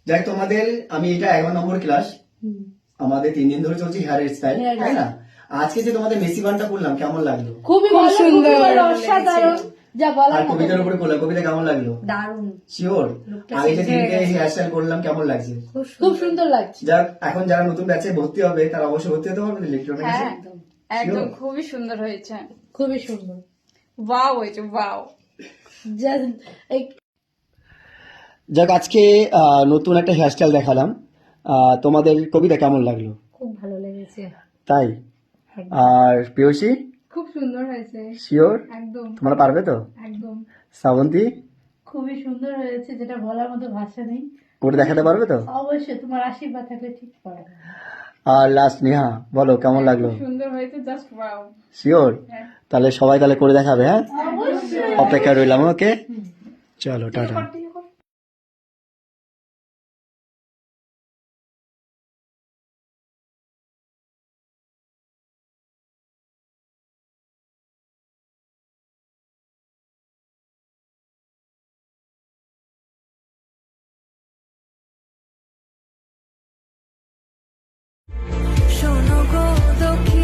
যাই তোমাদের আমি এটা 11 নম্বর ক্লাস, আমাদের 3 দিন ধরে চলছে হেয়ার স্টাইল, তাই না? আজকে যে তোমাদের মেসি গানটা করলাম কেমন লাগলো? খুবই ভালো, সুন্দর, অসাধারণ, যা আর বলার মতো। কবিতার উপরে করলাম, কবিতা কেমন লাগলো? দারুণ। শিওর? আগে যে দিনকে হেয়ার স্টাইল করলাম কেমন লাগছে? খুব সুন্দর লাগছে। যাক, এখন যারা নতুন ব্যাচে ভর্তি হবে তারা অবশ্যই ভর্তি হতে পারবে ইলেকট্রনিক্সে। হ্যাঁ একদম খুবই সুন্দর হয়েছে, খুবই সুন্দর, ওয়াও হয়েছে, ওয়াও। যাক, আজকে নতুন একটা হেয়ার স্টাইল দেখালাম, তোমাদের কবিতা কেমন লাগলো? খুব ভালো লেগেছে। তাই? আর পিয়সী? খুব সুন্দর হয়েছে, শিওর? একদম তোমরা পারবে তো? একদম। শ্রাবন্তী? খুবই সুন্দর হয়েছে, যেটা বলার মতো ভাষা নেই। করে দেখাতে পারবে তো? অবশ্যই, তোমার আশীর্বাদ থাকলে ঠিক পারবে। আর লাস্ট নেহা, বলো কেমন লাগলো? সুন্দর হয়েছে, জাস্ট ওয়াও। শিওর? তাহলে সবাই তাহলে করে দেখাবে, হ্যাঁ? অবশ্যই। অপেক্ষা রইলাম, ওকে? চলো, টাটা। শোনো গো দক্ষিণ